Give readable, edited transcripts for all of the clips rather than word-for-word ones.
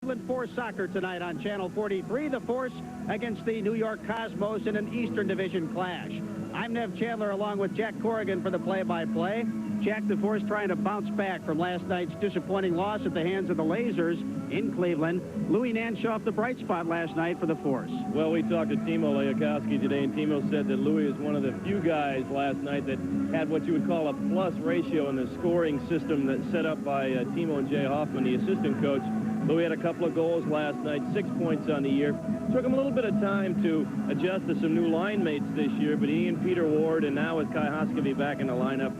Cleveland Force Soccer tonight on Channel 43. The Force against the New York Cosmos in an Eastern Division clash. I'm Nev Chandler along with Jack Corrigan for the play-by-play. Jack, the Force trying to bounce back from last night's disappointing loss at the hands of the Lasers in Cleveland. Louis Nanshoff, the bright spot last night for the Force. Well, we talked to Timo Layakowski today, and Timo said that Louis is one of the few guys last night that had what you would call a plus ratio in the scoring system that's set up by Timo and Jay Hoffman, the assistant coach. Louis had a couple of goals last night, 6 points on the year. Took him a little bit of time to adjust to some new line mates this year, but he and Peter Ward, and now with Kai Hoskevy back in the lineup,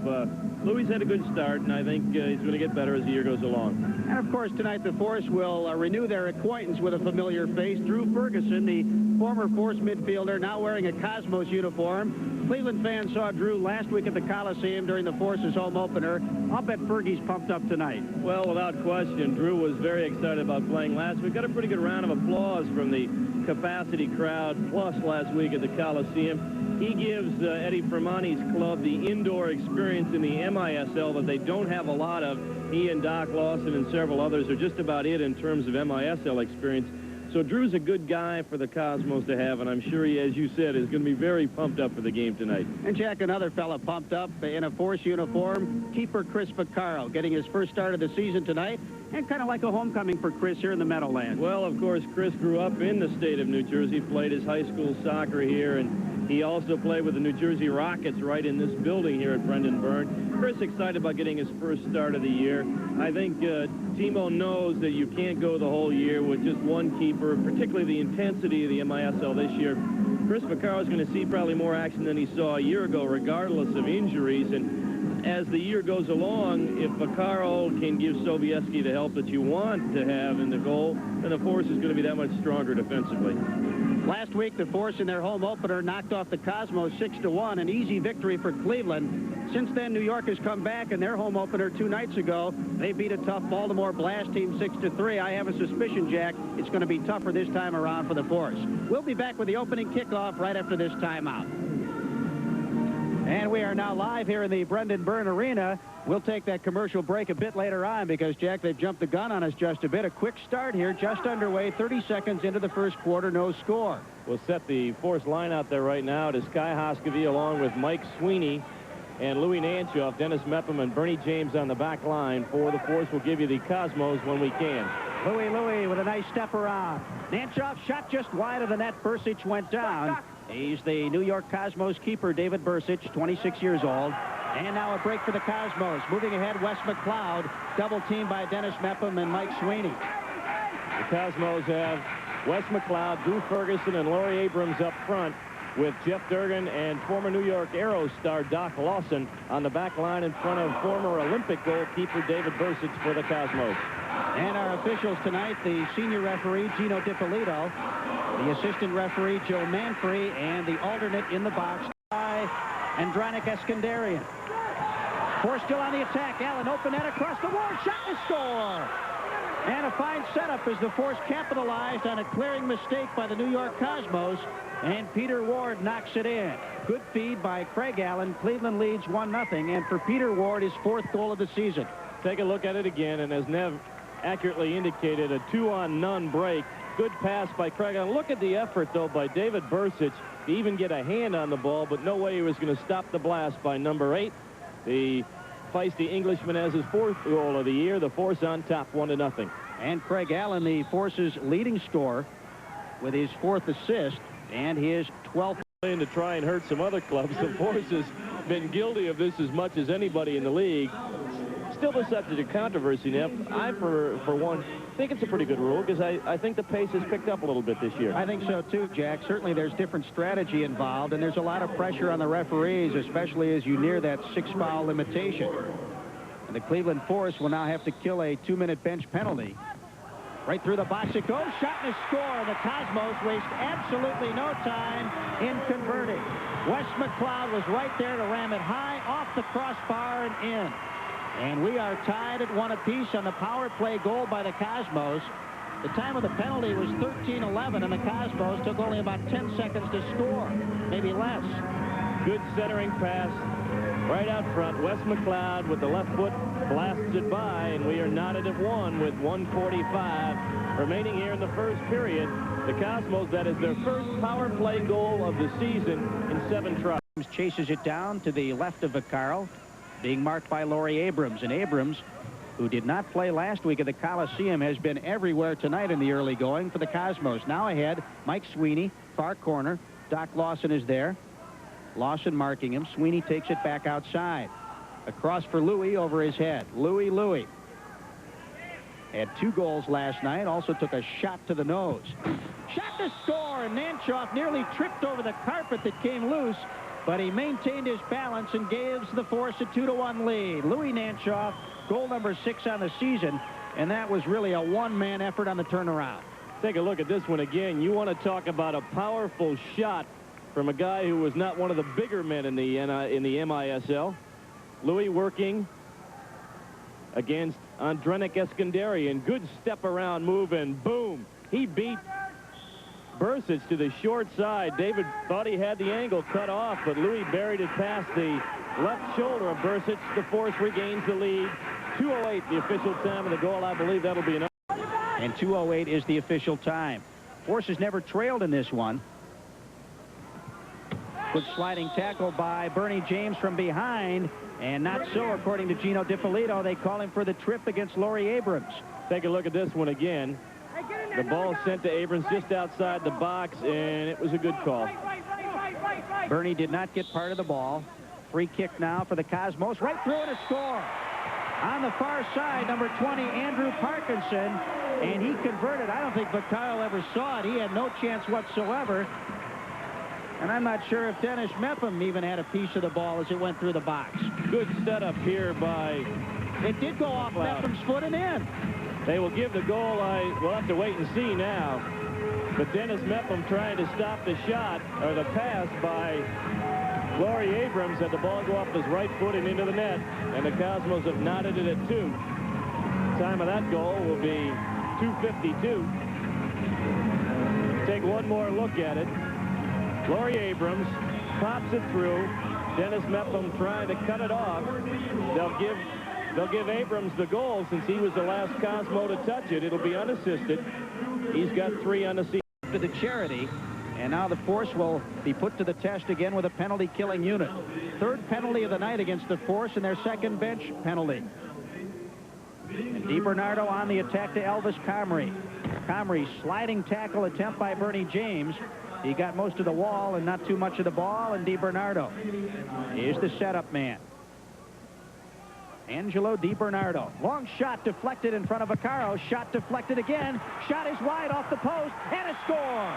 Louis had a good start, and I think he's going to get better as the year goes along. And, of course, tonight the Force will renew their acquaintance with a familiar face, Drew Ferguson, the former Force midfielder, now wearing a Cosmos uniform. Cleveland fans saw Drew last week at the Coliseum during the Force's home opener. I'll bet Fergie's pumped up tonight. Well, without question, Drew was very excited about playing last week. Got a pretty good round of applause from the capacity crowd plus last week at the Coliseum. He gives Eddie Fermani's club the indoor experience in the MISL that they don't have a lot of. He and Doc Lawson and several others are just about it in terms of MISL experience. So Drew's a good guy for the Cosmos to have, and I'm sure he, as you said, is going to be very pumped up for the game tonight. And Jack, another fella pumped up in a Force uniform, keeper Chris Vaccaro, getting his first start of the season tonight, and kind of like a homecoming for Chris here in the Meadowlands. Well, of course, Chris grew up in the state of New Jersey, played his high school soccer here, and he also played with the New Jersey Rockets right in this building here at Brendan Byrne. Chris excited about getting his first start of the year. I think Timo knows that you can't go the whole year with just one keeper, particularly the intensity of the MISL this year. Chris Vaccaro is going to see probably more action than he saw a year ago, regardless of injuries. And as the year goes along, if Vaccaro can give Sobieski the help that you want to have in the goal, then the Force is going to be that much stronger defensively. Last week, the Force in their home opener knocked off the Cosmos 6-1, an easy victory for Cleveland. Since then, New York has come back in their home opener 2 nights ago. They beat a tough Baltimore Blast team 6-3. I have a suspicion, Jack, it's going to be tougher this time around for the Force. We'll be back with the opening kickoff right after this timeout. And we are now live here in the Brendan Byrne Arena. We'll take that commercial break a bit later on because, Jack, they've jumped the gun on us just a bit. A quick start here, just underway, 30 seconds into the first quarter, no score. We'll set the Force line out there right now. It is Kai Hoskevy along with Mike Sweeney and Louis Nanshoff, Dennis Mepham, and Bernie James on the back line for the Force. We'll give you the Cosmos when we can. Louis with a nice step around. Nanshoff shot just wide of the net. Bursic went down. He's the New York Cosmos keeper, David Bursic, 26 years old. And now a break for the Cosmos. Moving ahead, Wes McLeod, double teamed by Dennis Mepham and Mike Sweeney. The Cosmos have Wes McLeod, Drew Ferguson, and Laurie Abrams up front, with Jeff Durgan and former New York Arrows star Doc Lawson on the back line in front of former Olympic goalkeeper David Bursic for the Cosmos. And our officials tonight, the senior referee, Gino DiPolito, the assistant referee, Joe Manfrey, and the alternate in the box, Andranik Eskandarian. Force still on the attack. Allen open net across the wall. Shot and score. And a fine setup as the Force capitalized on a clearing mistake by the New York Cosmos. And Peter Ward knocks it in. Good feed by Craig Allen. Cleveland leads 1-0. And for Peter Ward, his 4th goal of the season. Take a look at it again. And as Nev accurately indicated, a 2-on-none break. Good pass by Craig Allen. Look at the effort, though, by David Bursic to even get a hand on the ball, but no way he was going to stop the blast by number 8. The feisty Englishman has his 4th goal of the year. The Force on top, 1-0. And Craig Allen, the Force's leading scorer, with his 4th assist and his 12th. To try and hurt some other clubs. The Force has been guilty of this as much as anybody in the league. Still the subject of controversy, Nev. I, for one, think it's a pretty good rule because I think the pace has picked up a little bit this year. I think so, too, Jack. Certainly there's different strategy involved, and there's a lot of pressure on the referees, especially as you near that 6-foul limitation. And the Cleveland Force will now have to kill a 2-minute bench penalty. Right through the box it goes. Shot and a score. The Cosmos waste absolutely no time in converting. Wes McLeod was right there to ram it high off the crossbar and in. And we are tied at 1 apiece on the power play goal by the Cosmos. The time of the penalty was 13:11, and the Cosmos took only about 10 seconds to score, maybe less. Good centering pass right out front. Wes McLeod with the left foot blasts it by, and we are knotted at 1 with 1:45 remaining here in the first period. The Cosmos, that is their first power play goal of the season in 7 tries. Chases it down to the left of Vaccaro, being marked by Laurie Abrams. And Abrams, who did not play last week at the Coliseum, has been everywhere tonight in the early going for the Cosmos. Now ahead, Mike Sweeney, far corner. Doc Lawson is there. Lawson marking him. Sweeney takes it back outside. Across for Louis over his head. Louis. Had 2 goals last night. Also took a shot to the nose. Shot to score, and Nanchoff nearly tripped over the carpet that came loose, but he maintained his balance and gives the Force a 2-1 lead. Louis Nanchoff, goal number 6 on the season, and that was really a one-man effort on the turnaround. Take a look at this one again. You want to talk about a powerful shot from a guy who was not one of the bigger men in the MISL. Louis working against Andrenik Eskandarian. Good step around move, and boom, he beat Bursic to the short side. David thought he had the angle cut off, but Louis buried it past the left shoulder of Bursic. The Force regains the lead. 2:08 the official time of the goal. I believe that'll be enough. And 2:08 is the official time. Force has never trailed in this one. Good sliding tackle by Bernie James from behind, and not so according to Gino DiPolito. They call him for the trip against Laurie Abrams. Take a look at this one again. The ball sent to Abrams just outside the box, and it was a good call. Bernie did not get part of the ball. Free kick now for the Cosmos. Right through and a score. On the far side, number 20, Andrew Parkinson, and he converted. I don't think Vaccaro ever saw it. He had no chance whatsoever. And I'm not sure if Dennis Mepham even had a piece of the ball as it went through the box. Good setup here by... It did go off Mepham's foot and in. They will give the goal. We'll have to wait and see now. But Dennis Mepham trying to stop the shot, or the pass by Laurie Abrams, had the ball go off his right foot and into the net. And the Cosmos have knotted it at 2. Time of that goal will be 2:52. Take one more look at it. Laurie Abrams pops it through. Dennis Mepham trying to cut it off. They'll give Abrams the goal since he was the last Cosmo to touch it. It'll be unassisted. He's got 3 unassisted. To the charity, and now the Force will be put to the test again with a penalty-killing unit. 3rd penalty of the night against the Force, and their 2nd bench penalty. And DiBernardo on the attack to Elvis Comrie. Comrie sliding tackle attempt by Bernie James. He got most of the wall and not too much of the ball, and DiBernardo is the setup man. Angelo DiBernardo. Long shot deflected in front of Vaccaro. Shot deflected again. Shot is wide off the post, and a score.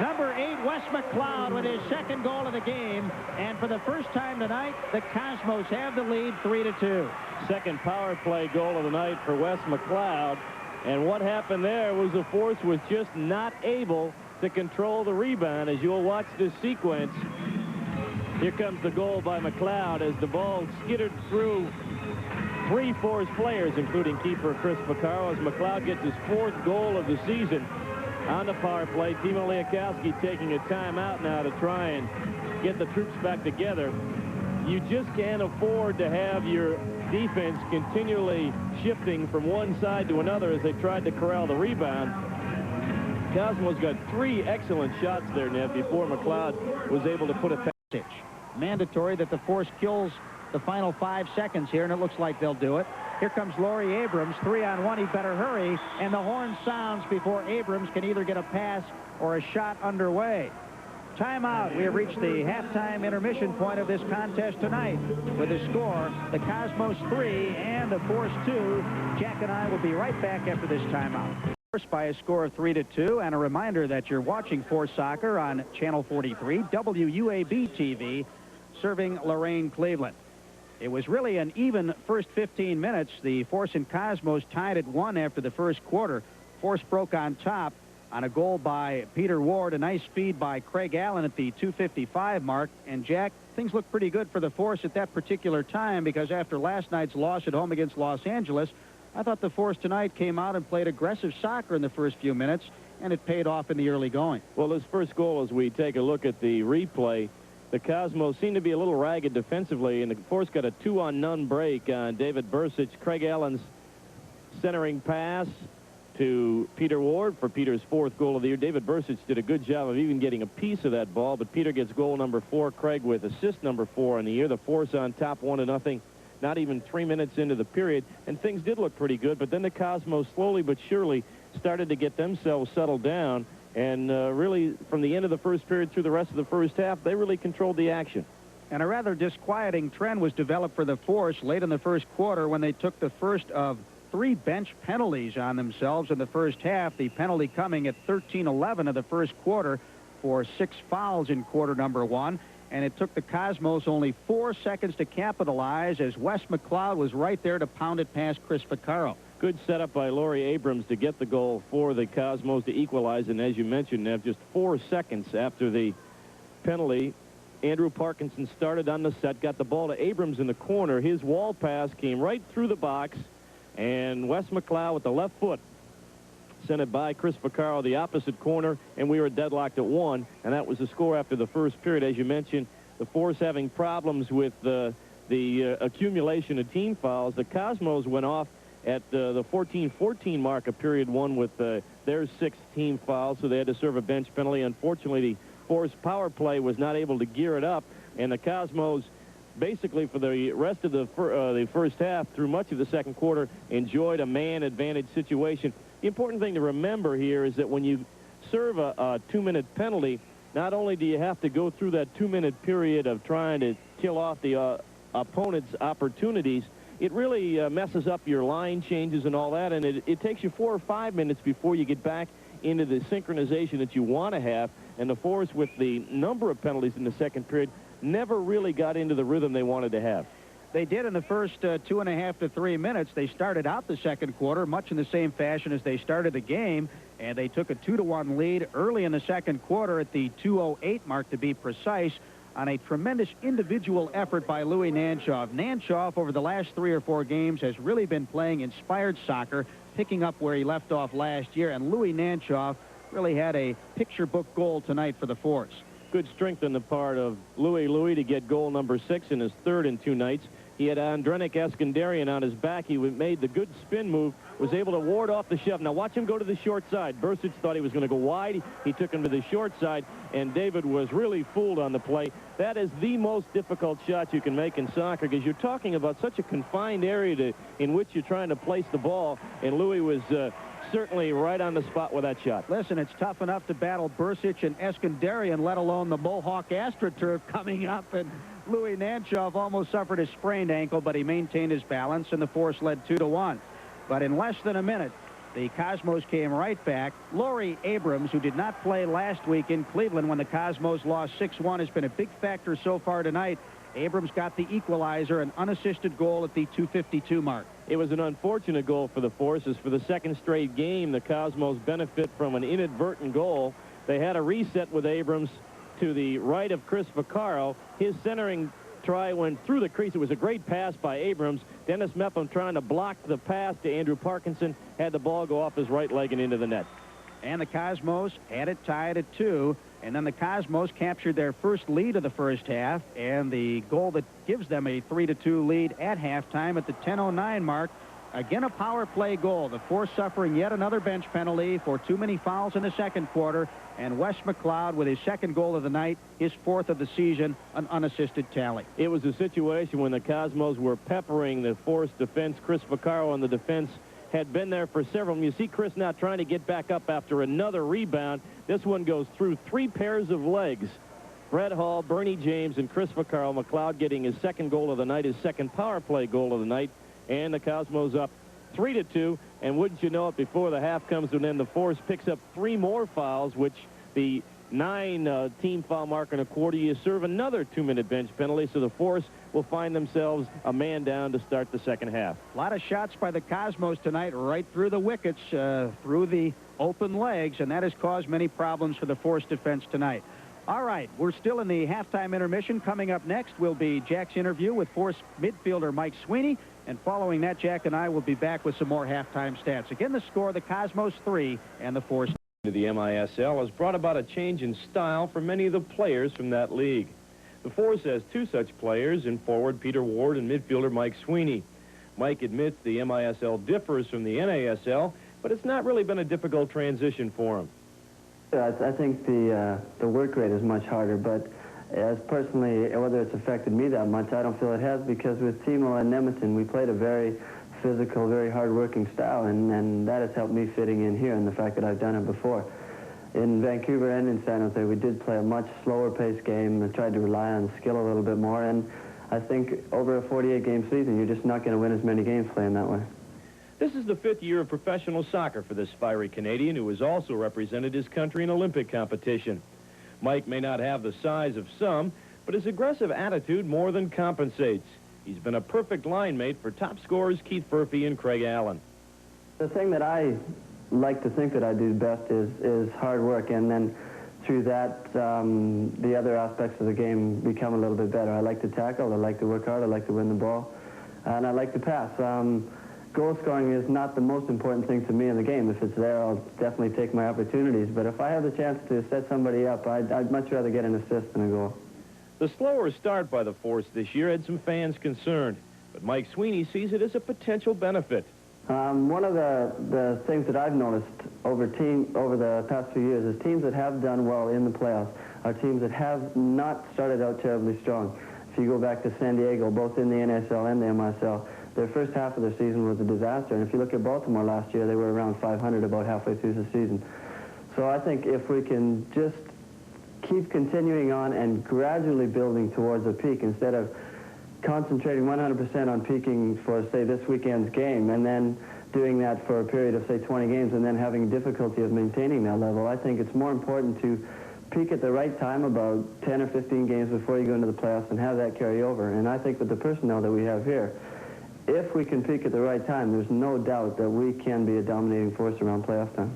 Number 8, Wes McLeod, with his 2nd goal of the game. And for the first time tonight, the Cosmos have the lead 3-2. 2nd power play goal of the night for Wes McLeod. And what happened there was the Force was just not able to control the rebound. As you'll watch this sequence, here comes the goal by McLeod as the ball skittered through 3 Force players, including keeper Chris Vaccaro, as McLeod gets his 4th goal of the season on the power play. Timo Liakowski taking a timeout now to try and get the troops back together. You just can't afford to have your defense continually shifting from one side to another as they tried to corral the rebound. Cosmos got 3 excellent shots there, Ned, before McLeod was able to put it past. Mandatory that the Force kills the final 5 seconds here, and it looks like they'll do it. Here comes Laurie Abrams, 3-on-1. He better hurry, and the horn sounds before Abrams can either get a pass or a shot underway. Timeout. We have reached the halftime intermission point of this contest tonight with the score, the Cosmos 3 and the Force 2. Jack and I will be right back after this timeout. By a score of 3-2, and a reminder that you're watching Force Soccer on Channel 43, WUAB TV, serving Lorraine, Cleveland. It was really an even first 15 minutes. The Force and Cosmos tied at 1 after the first quarter. Force broke on top on a goal by Peter Ward, a nice feed by Craig Allen at the 2:55 mark. And Jack, things looked pretty good for the Force at that particular time, because after last night's loss at home against Los Angeles, I thought the Force tonight came out and played aggressive soccer in the first few minutes, and it paid off in the early going. Well, this first goal, as we take a look at the replay, the Cosmos seem to be a little ragged defensively, and the Force got a 2-on-none break on David Bursic. Craig Allen's centering pass to Peter Ward for Peter's 4th goal of the year. David Bursich did a good job of even getting a piece of that ball, but Peter gets goal number 4. Craig with assist number 4 in the year. The Force on top 1-0. Not even 3 minutes into the period, and things did look pretty good, but then the Cosmos slowly but surely started to get themselves settled down, and really from the end of the first period through the rest of the first half, they really controlled the action. And a rather disquieting trend was developed for the Force late in the first quarter when they took the first of 3 bench penalties on themselves in the first half, the penalty coming at 13:11 of the first quarter for 6 fouls in quarter number 1. And it took the Cosmos only 4 seconds to capitalize as Wes McLeod was right there to pound it past Chris Vaccaro. Good setup by Laurie Abrams to get the goal for the Cosmos to equalize, and as you mentioned, Nev, just 4 seconds after the penalty, Andrew Parkinson started on the set, got the ball to Abrams in the corner. His wall pass came right through the box, and Wes McLeod with the left foot sent it by Chris Vaccaro, the opposite corner, and we were deadlocked at 1, and that was the score after the first period. As you mentioned, the Force having problems with the accumulation of team fouls. The Cosmos went off at the 14-14 mark of period 1 with their 6th team foul, so they had to serve a bench penalty. Unfortunately, the Force power play was not able to gear it up, and the Cosmos basically for the rest of the first half through much of the second quarter enjoyed a man advantage situation. The important thing to remember here is that when you serve a 2-minute penalty, not only do you have to go through that 2-minute period of trying to kill off the opponent's opportunities, it really messes up your line changes and all that, and it takes you 4 or 5 minutes before you get back into the synchronization that you want to have. And the Force, with the number of penalties in the second period, never really got into the rhythm they wanted to have. They did in the first 2.5 to 3 minutes. They started out the second quarter much in the same fashion as they started the game, and they took a 2-1 lead early in the second quarter at the 2:08 mark to be precise, on a tremendous individual effort by Louis Nanchoff. Nanchoff, over the last 3 or 4 games, has really been playing inspired soccer, picking up where he left off last year, and Louis Nanchoff really had a picture book goal tonight for the Force. Good strength on the part of Louis to get goal number 6 in his 3rd in 2 nights. He had Andrenik Eskandarian on his back. He made the good spin move, was able to ward off the shove. Now watch him go to the short side. Bursich thought he was going to go wide. He took him to the short side, and David was really fooled on the play. That is the most difficult shot you can make in soccer, because you're talking about such a confined area in which you're trying to place the ball, and Louis was certainly right on the spot with that shot. Listen, it's tough enough to battle Bursich and Eskandarian, let alone the Mohawk AstroTurf coming up, and Louis Nanchoff almost suffered a sprained ankle, but he maintained his balance, and the Force led 2-1. But in less than a minute, the Cosmos came right back. Laurie Abrams, who did not play last week in Cleveland when the Cosmos lost 6-1, has been a big factor so far tonight. Abrams got the equalizer, an unassisted goal at the 2:52 mark. It was an unfortunate goal for the Force, as for the second straight game, the Cosmos benefit from an inadvertent goal. They had a reset with Abrams to the right of Chris Vaccaro. His centering try went through the crease. It was a great pass by Abrams. Dennis Mepham, trying to block the pass to Andrew Parkinson, had the ball go off his right leg and into the net. And the Cosmos had it tied at 2, and then the Cosmos captured their first lead of the first half, and the goal that gives them a 3-2 lead at halftime at the 10:09 mark. Again, a power play goal. The Force suffering yet another bench penalty for too many fouls in the second quarter, and Wes McLeod with his 2nd goal of the night, his 4th of the season, an unassisted tally. It was a situation when the Cosmos were peppering the Force defense. Chris Vaccaro on the defense had been there for several. You see Chris now trying to get back up after another rebound. This one goes through 3 pairs of legs. Brett Hall, Bernie James, and Chris Vaccaro. McLeod getting his 2nd goal of the night, his 2nd power play goal of the night. And the Cosmos up 3-2. And wouldn't you know it, before the half comes to an end, the Force picks up 3 more fouls, which the 9 team foul mark in a quarter, you serve another 2-minute bench penalty, so the Force will find themselves a man down to start the second half. A lot of shots by the Cosmos tonight, right through the wickets, through the open legs, and that has caused many problems for the Force defense tonight. All right, we're still in the halftime intermission. Coming up next will be Jack's interview with Force midfielder Mike Sweeney, and following that, Jack and I will be back with some more halftime stats. Again, the score, the Cosmos 3 and the Force. The MISL has brought about a change in style for many of the players from that league. The Force has 2 such players in forward Peter Ward and midfielder Mike Sweeney. Mike admits the MISL differs from the NASL, but but it's not really been a difficult transition for him. I think the work rate is much harder, but as personally, whether it's affected me that much, I don't feel it has, because with Timo and Edmonton, we played a very physical, very hard-working style, and that has helped me fitting in here, and the fact that I've done it before. In Vancouver and in San Jose, we did play a much slower-paced game and tried to rely on skill a little bit more, and I think over a 48-game season, you're just not going to win as many games playing that way. This is the 5th year of professional soccer for this fiery Canadian, who has also represented his country in Olympic competition. Mike may not have the size of some, but his aggressive attitude more than compensates. He's been a perfect line mate for top scorers Keith Furphy and Craig Allen. The thing that I like to think that I do best is hard work, and then through that, the other aspects of the game become a little bit better. I like to tackle, I like to work hard, I like to win the ball, and I like to pass. Goal scoring is not the most important thing to me in the game. If it's there, I'll definitely take my opportunities. But if I have the chance to set somebody up, I'd much rather get an assist than a goal. The slower start by the Force this year had some fans concerned, but Mike Sweeney sees it as a potential benefit. One of the things that I've noticed over the past few years is teams that have done well in the playoffs are teams that have not started out terribly strong. If you go back to San Diego, both in the NSL and the MISL, their first half of their season was a disaster. And if you look at Baltimore last year, they were around 500 about halfway through the season. So I think if we can just keep continuing on and gradually building towards a peak instead of concentrating 100% on peaking for, say, this weekend's game and then doing that for a period of, say, 20 games and then having difficulty of maintaining that level, I think it's more important to peak at the right time, about 10 or 15 games before you go into the playoffs, and have that carry over. And I think with the personnel that we have here, if we can peak at the right time, there's no doubt that we can be a dominating force around playoff time.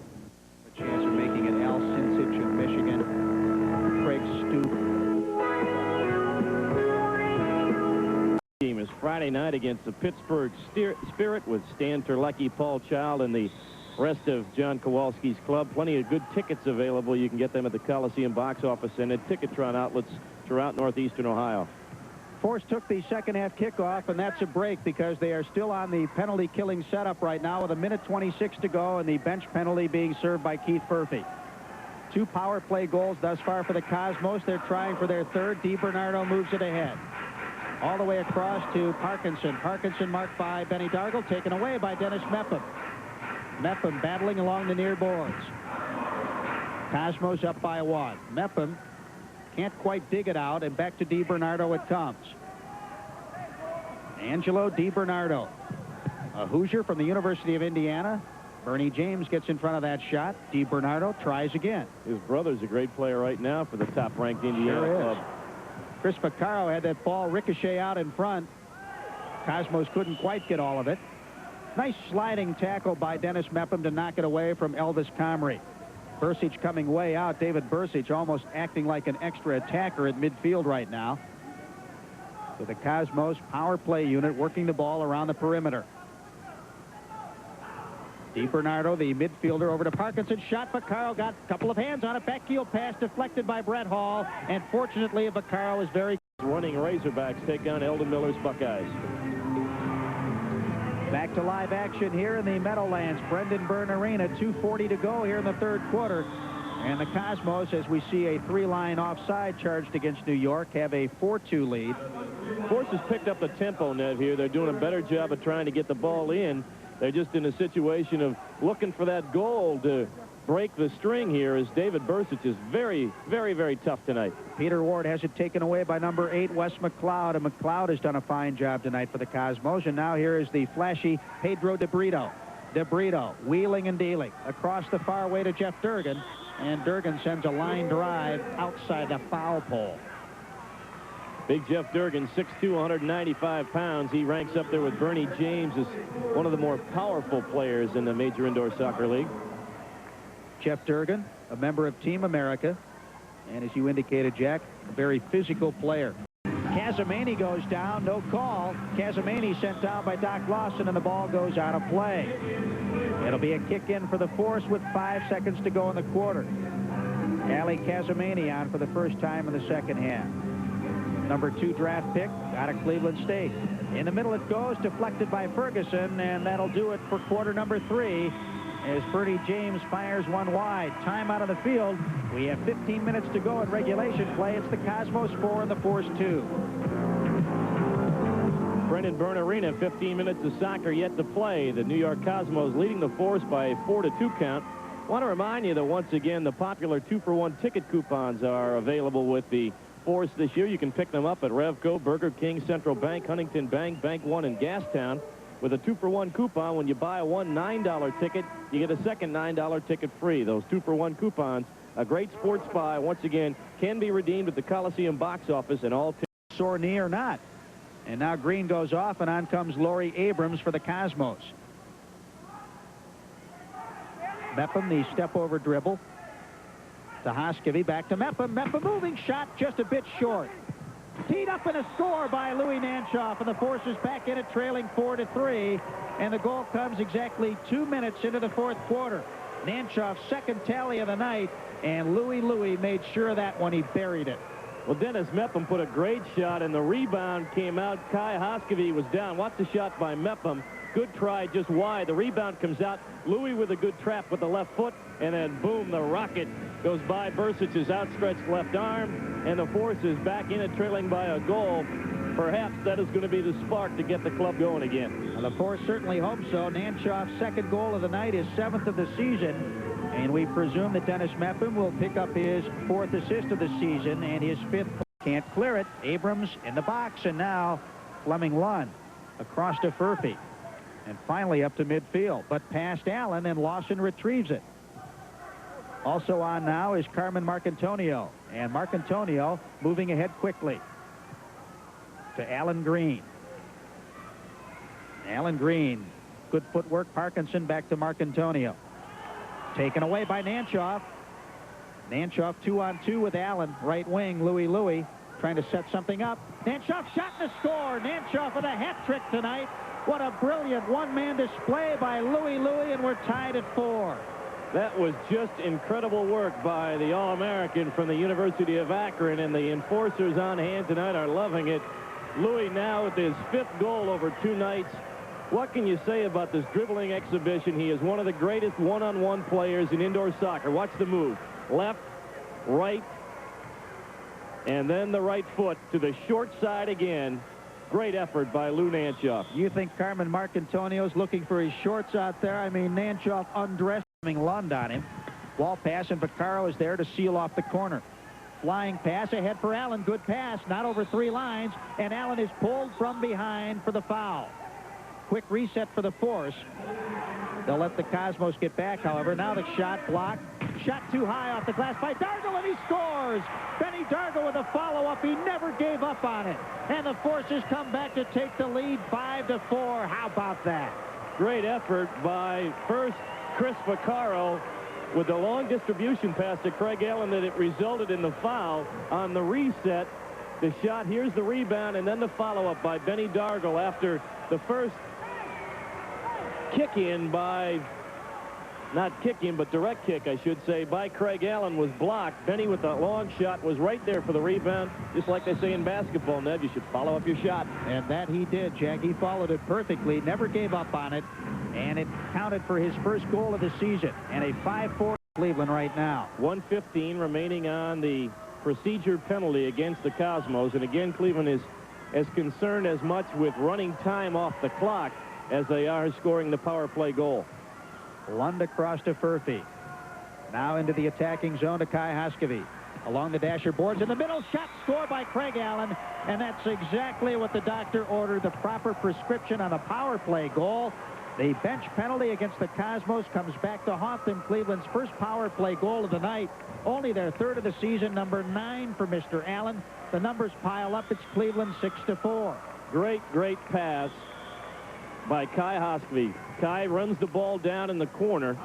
A chance of making it Al Sinsich of Michigan. Craig Stoop. Game is Friday night against the Pittsburgh Spirit with Stan Terlecki, Paul Child, and the rest of John Kowalski's club. Plenty of good tickets available. You can get them at the Coliseum box office and at Ticketron outlets throughout northeastern Ohio. Force took the second half kickoff, and that's a break because they are still on the penalty killing setup right now with 1:26 to go, and the bench penalty being served by Keith Furphy. 2 power play goals thus far for the Cosmos. They're trying for their third. DiBernardo moves it ahead. All the way across to Parkinson. Parkinson marked by Benny Dargle, taken away by Dennis Mepham. Mepham battling along the near boards. Cosmos up by 1. Mepham can't quite dig it out, and back to DiBernardo it comes. Angelo DiBernardo, a Hoosier from the University of Indiana. Bernie James gets in front of that shot. DiBernardo tries again. His brother's a great player right now for the top-ranked Indiana club. Chris Vaccaro had that ball ricochet out in front. Cosmos couldn't quite get all of it. Nice sliding tackle by Dennis Mepham to knock it away from Elvis Comrie. Bursic coming way out. David Bursic almost acting like an extra attacker at midfield right now. So the Cosmos power play unit working the ball around the perimeter. DiBernardo, the midfielder, over to Parkinson. Shot. Vaccaro got a couple of hands on it. Backheel pass deflected by Brett Hall. And fortunately, Vaccaro is very... Running Razorbacks take on Eldon Miller's Buckeyes. Back to live action here in the Meadowlands, Brendan Byrne Arena. 2:40 to go here in the third quarter. And the Cosmos, as we see a 3-line offside charged against New York, have a 4-2 lead. Force has picked up the tempo, Ned, here. They're doing a better job of trying to get the ball in. They're just in a situation of looking for that goal to break the string here, as David Bursic is very, very, very tough tonight. Peter Ward has it taken away by number 8, Wes McLeod, and McLeod has done a fine job tonight for the Cosmos. And now here is the flashy Pedro De Brito. De Brito wheeling and dealing across the far way to Jeff Durgan, and Durgan sends a line drive outside the foul pole. Big Jeff Durgan, 6'2", 195 pounds. He ranks up there with Bernie James as one of the more powerful players in the Major Indoor Soccer League. Jeff Durgan, a member of Team America, and as you indicated, Jack, a very physical player. Casamani goes down, no call. Casamani sent down by Doc Lawson, and the ball goes out of play. It'll be a kick in for the Force with 5 seconds to go in the quarter. Ali Casamani on for the first time in the second half. Number 2 draft pick out of Cleveland State. In the middle it goes, deflected by Ferguson, and that'll do it for quarter number 3. as Bertie James fires one wide. Time out of the field. We have 15 minutes to go in regulation play. It's the Cosmos 4 and the Force 2. Brendan Byrne Arena, 15 minutes of soccer yet to play. The New York Cosmos leading the Force by a 4-2 count. Want to remind you that once again the popular 2-for-1 ticket coupons are available with the Force this year. You can pick them up at Revco, Burger King, Central Bank, Huntington Bank, Bank One, and Gastown. With a 2-for-1 coupon, when you buy a $9 ticket, you get a second $9 ticket free. Those 2-for-1 coupons, a great sports buy, once again, can be redeemed at the Coliseum box office and all. Sore knee or not. And now Green goes off, and on comes Laurie Abrams for the Cosmos. Mepham, the step-over dribble. To Hoskevy, back to Mepham. Mepham moving shot, just a bit short. Teed up and a score by Louis Nanchoff, and the Force is back in it, trailing 4-3. And the goal comes exactly 2 minutes into the fourth quarter. Nanchoff's second tally of the night, and Louis made sure of that when he buried it. Well, Dennis Mepham put a great shot, and the rebound came out. Kai Hoskevy was down. Watch the shot by Mepham. Good try, just wide. The rebound comes out. Louis with a good trap with the left foot, and then boom, the rocket goes by Bursic's outstretched left arm, and the Force is back in it, trailing by a goal. Perhaps that is going to be the spark to get the club going again. Well, the Force certainly hope so. Nanchoff's second goal of the night is 7th of the season, and we presume that Dennis Mepham will pick up his 4th assist of the season and his 5th. Can't clear it. Abrams in the box, and now Fleming Lund across to Furphy. And finally up to midfield, but past Allen, and Lawson retrieves it. Also on now is Carmen Marcantonio, and Marcantonio moving ahead quickly to Alan Green. Alan Green, good footwork. Parkinson back to Marcantonio. Taken away by Nanchoff. Nanchoff 2-on-2 with Allen, right wing. Louis trying to set something up. Nanchoff shot and a score. Nanchoff with a hat trick tonight. What a brilliant one-man display by Louis, and we're tied at 4. That was just incredible work by the All-American from the University of Akron, and the enforcers on hand tonight are loving it. Louis now with his 5th goal over 2 nights. What can you say about this dribbling exhibition? He is one of the greatest one-on-one players in indoor soccer. Watch the move. Left, right, and then the right foot to the short side again. Great effort by Lou Nanchoff. You think Carmen Marcantonio's looking for his shorts out there? I mean, Nanchoff undressing Lund on him. Wall pass, and Vaccaro is there to seal off the corner. Flying pass ahead for Allen. Good pass, not over 3 lines, and Allen is pulled from behind for the foul. Quick reset for the Force. They'll let the Cosmos get back, however. Now the shot blocked. Shot too high off the glass by Dargle, and he scores! Benny Dargle with a follow-up. He never gave up on it. And the Forces come back to take the lead 5-4. How about that? Great effort by first Chris Vaccaro with the long distribution pass to Craig Allen that it resulted in the foul on the reset. The shot, here's the rebound, and then the follow-up by Benny Dargle after the first kick-in by, not kick-in, but direct kick, I should say, by Craig Allen was blocked. Benny with that long shot was right there for the rebound. Just like they say in basketball, Ned, you should follow up your shot. And that he did, Jack. He followed it perfectly, never gave up on it, and it counted for his first goal of the season. And a 5-4 Cleveland right now. 1:15 remaining on the procedure penalty against the Cosmos. And again, Cleveland is as concerned as much with running time off the clock as they are scoring the power play goal. Lund across to Furphy. Now into the attacking zone to Kai Hoskevy. Along the dasher boards in the middle. Shot scored by Craig Allen. And that's exactly what the doctor ordered. The proper prescription on a power play goal. The bench penalty against the Cosmos comes back to haunt them. Cleveland's first power play goal of the night. Only their 3rd of the season. Number 9 for Mr. Allen. The numbers pile up. It's Cleveland 6-4. Great pass by Kai Hoskevy. Kai runs the ball down in the corner.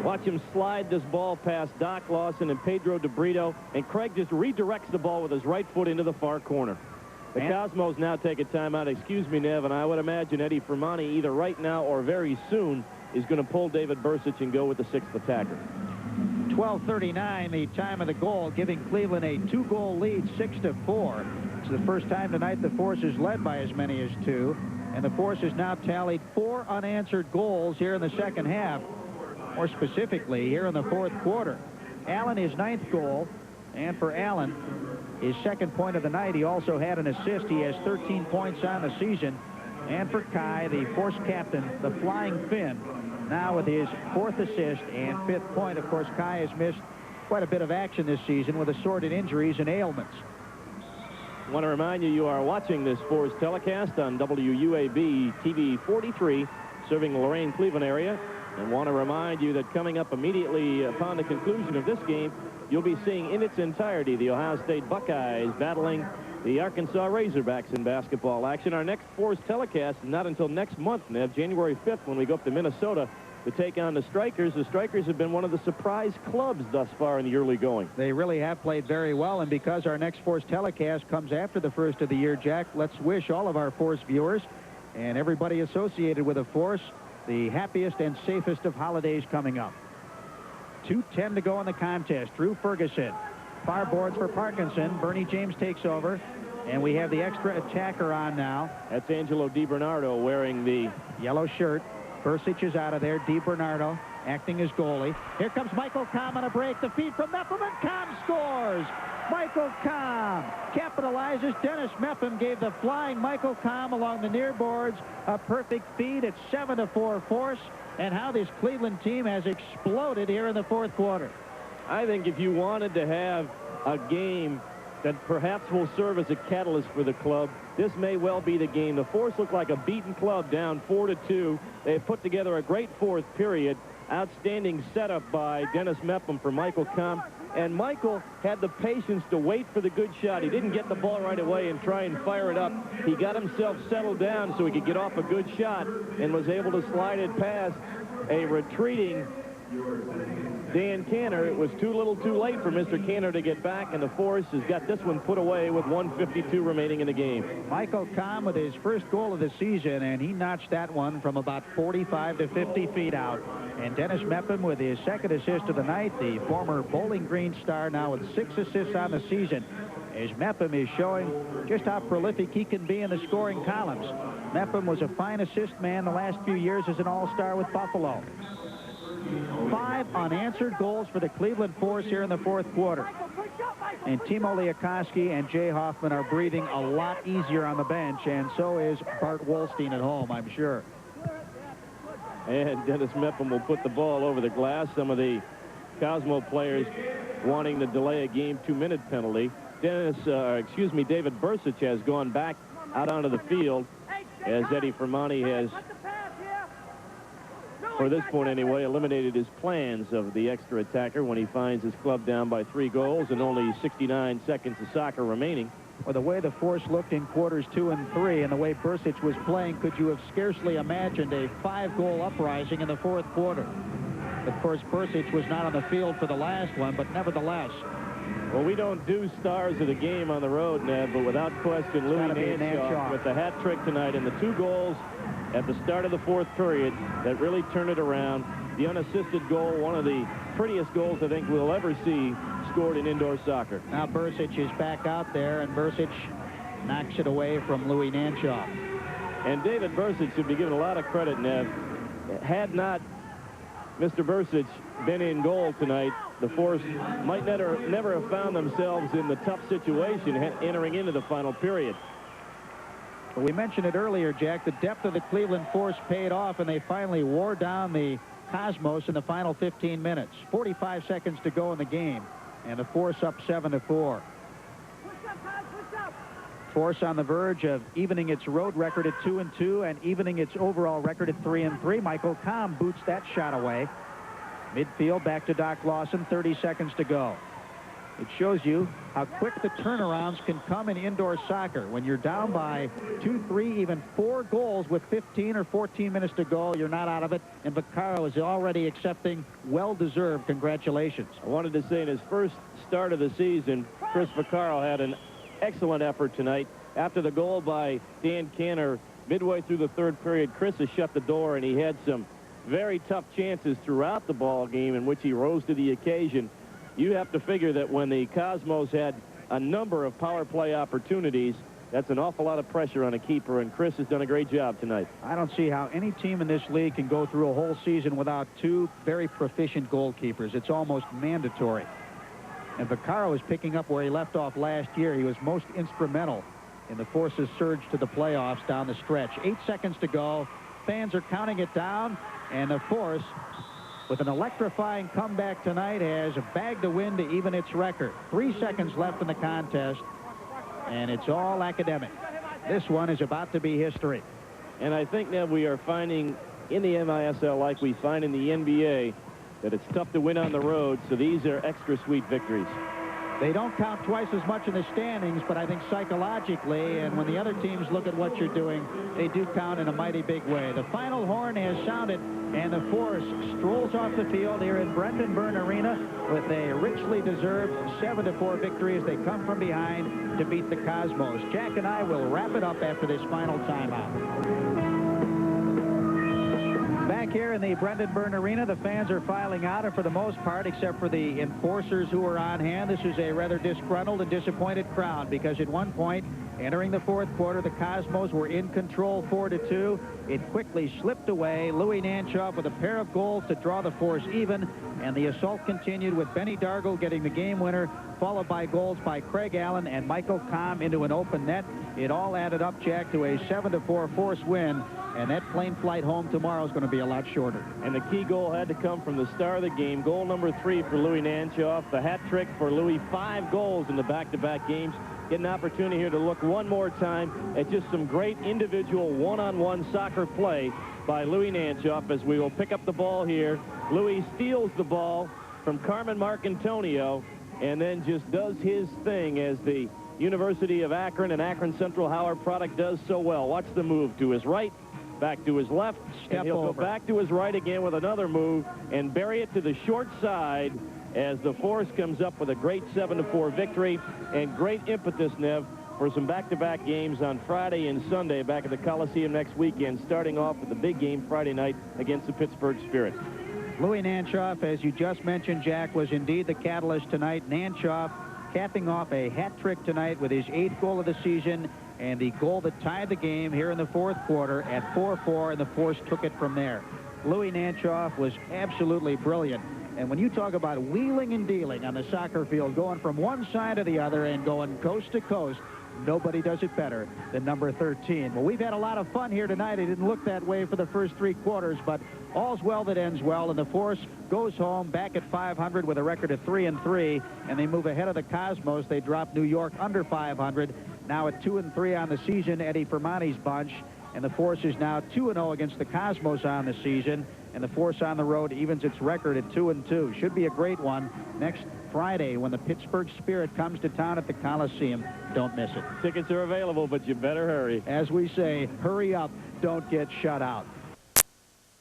Watch him slide this ball past Doc Lawson and Pedro DeBrito, and Craig just redirects the ball with his right foot into the far corner. The Cosmos now take a timeout. Excuse me, Nev, and I would imagine Eddie Fermani either right now or very soon is going to pull David Bursic and go with the 6th attacker. 12:39, the time of the goal, giving Cleveland a 2-goal lead, 6-4. It's the first time tonight the Force is led by as many as 2. And the Force has now tallied 4 unanswered goals here in the second half. More specifically, here in the fourth quarter. Allen, his 9th goal. And for Allen, his 2nd point of the night, he also had an assist. He has 13 points on the season. And for Kai, the Force captain, the Flying Finn, now with his 4th assist and 5th point. Of course, Kai has missed quite a bit of action this season with assorted injuries and ailments. I want to remind you, you are watching this Force telecast on WUAB TV 43, serving the Lorain-Cleveland area. And want to remind you that coming up immediately upon the conclusion of this game, you'll be seeing in its entirety the Ohio State Buckeyes battling the Arkansas Razorbacks in basketball action. Our next Force telecast is not until next month, Nev, January 5th, when we go up to Minnesota to take on the Strikers. The Strikers have been one of the surprise clubs thus far in the early going. They really have played very well, and because our next Force telecast comes after the first of the year, Jack, let's wish all of our Force viewers and everybody associated with the Force the happiest and safest of holidays coming up. 2:10 to go in the contest. Drew Ferguson. Far boards for Parkinson. Bernie James takes over. And we have the extra attacker on now. That's Angelo DiBernardo wearing the yellow shirt. Bursic is out of there. DiBernardo acting as goalie. Here comes Michael Kahm on a break. The feed from Mepham, and Kahm scores. Michael Kahm capitalizes. Dennis Mepham gave the flying Michael Kahm along the near boards a perfect feed. It's 7-4 Force. And how this Cleveland team has exploded here in the fourth quarter. I think if you wanted to have a game that perhaps will serve as a catalyst for the club, this may well be the game. The Force looked like a beaten club, down 4-2. They put together a great fourth period. Outstanding setup by Dennis Mepham for Michael Kahm. And Michael had the patience to wait for the good shot. He didn't get the ball right away and try and fire it up. He got himself settled down so he could get off a good shot and was able to slide it past a retreating Dan Canner. It was too little too late for Mr. Canner to get back, and the Force has got this one put away with 1:52 remaining in the game. Michael Kahm with his first goal of the season, and he notched that one from about 45 to 50 feet out. And Dennis Mepham with his 2nd assist of the night, the former Bowling Green star, now with 6 assists on the season, as Mepham is showing just how prolific he can be in the scoring columns. Mepham was a fine assist man the last few years as an all-star with Buffalo. 5 unanswered goals for the Cleveland Force here in the fourth quarter. And Timo Liakoski and Jay Hoffman are breathing a lot easier on the bench, and so is Bart Wolstein at home, I'm sure. And Dennis Mepham will put the ball over the glass. Some of the Cosmo players wanting to delay a game 2-minute penalty. David Bursic has gone back out onto the field as Eddie Fermani has, for this point anyway, eliminated his plans of the extra attacker when he finds his club down by 3 goals and only 69 seconds of soccer remaining. Well, the way the Force looked in quarters 2 and 3 and the way Bursic was playing, could you have scarcely imagined a 5-goal uprising in the fourth quarter? Of course, Bursic was not on the field for the last one, but nevertheless. Well, we don't do stars of the game on the road, Ned, but without question, Louis Nanshaw with the hat trick tonight and the 2 goals at the start of the fourth period that really turned it around. The unassisted goal, one of the prettiest goals I think we'll ever see scored in indoor soccer. Now Bursic is back out there, and Bursic knocks it away from Louis Nanshaw. And David Bursic should be given a lot of credit, Nev. Had not Mr. Bursic been in goal tonight, the Force might never have found themselves in the tough situation entering into the final period. Well, we mentioned it earlier, Jack. The depth of the Cleveland Force paid off, and they finally wore down the Cosmos in the final 15 minutes. 45 seconds to go in the game, and the Force up 7-4. Force on the verge of evening its road record at 2-2 and evening its overall record at 3-3. Michael Kahm boots that shot away. Midfield back to Doc Lawson, 30 seconds to go. It shows you how quick the turnarounds can come in indoor soccer. When you're down by 2, 3, even 4 goals with 15 or 14 minutes to go, you're not out of it. And Vaccaro is already accepting well-deserved congratulations. I wanted to say in his first start of the season, Chris Vaccaro had an excellent effort tonight. After the goal by Dan Canner, midway through the third period, Chris has shut the door, and he had some very tough chances throughout the ball game in which he rose to the occasion. You have to figure that when the Cosmos had a number of power play opportunities, That's an awful lot of pressure on a keeper, and Chris has done a great job tonight. I don't see how any team in this league can go through a whole season without two very proficient goalkeepers. It's almost mandatory. And Vaccaro is picking up where he left off last year. He was most instrumental in the Force's surge to the playoffs down the stretch. 8 seconds to go. Fans are counting it down, and the Force, with an electrifying comeback tonight, has bagged a win to even its record. 3 seconds left in the contest, and it's all academic. This one is about to be history. And I think that we are finding in the MISL, like we find in the NBA, that it's tough to win on the road, so these are extra sweet victories. They don't count twice as much in the standings, but I think psychologically, and when the other teams look at what you're doing, they do count in a mighty big way. The final horn has sounded, and the Force strolls off the field here in Brendan Byrne Arena with a richly deserved 7-4 victory as they come from behind to beat the Cosmos. Jack and I will wrap it up after this final timeout. Back here in the Brendan Byrne Arena, the fans are filing out, and for the most part, except for the enforcers who are on hand, this is a rather disgruntled and disappointed crowd, because at one point, entering the fourth quarter, the Cosmos were in control 4-2. It quickly slipped away. Louis Nanchoff with a pair of goals to draw the Force even, and the assault continued with Benny Dargle getting the game winner, followed by goals by Craig Allen and Michael Kahn into an open net. It all added up, Jack, to a 7-4 Force win, and that plane flight home tomorrow is going to be a lot shorter. And the key goal had to come from the star of the game. Goal number 3 for Louis Nanchoff. The hat trick for Louis. 5 goals in the back-to-back games. Get an opportunity here to look one more time at just some great individual one-on-one soccer play by Louis Nanchoff as we will pick up the ball here. Louis steals the ball from Carmen Marcantonio and then just does his thing as the University of Akron and Akron Central Howard product does so well. Watch the move to his right, back to his left, and he'll go back to his right again with another move and bury it to the short side as the Force comes up with a great 7-4 victory and great impetus, Nev, for some back-to-back games on Friday and Sunday back at the Coliseum next weekend, starting off with the big game Friday night against the Pittsburgh Spirit. Louis Nanchoff, as you just mentioned, Jack, was indeed the catalyst tonight. Nanchoff capping off a hat trick tonight with his 8th goal of the season and the goal that tied the game here in the fourth quarter at 4-4, and the Force took it from there. Louis Nanchoff was absolutely brilliant. And when you talk about wheeling and dealing on the soccer field, going from one side to the other and going coast to coast, nobody does it better than number 13. Well, we've had a lot of fun here tonight. It didn't look that way for the first 3 quarters, but all's well that ends well, and the Force goes home back at 500 with a record of 3-3, and they move ahead of the Cosmos. They drop New York under 500, now at 2-3 on the season, Eddie Fermanti's bunch, and the Force is now 2-0 against the Cosmos on the season, and the Force on the road evens its record at 2-2. Should be a great one next Friday when the Pittsburgh Spirit comes to town at the Coliseum. Don't miss it. Tickets are available, but you better hurry. As we say, hurry up, don't get shut out.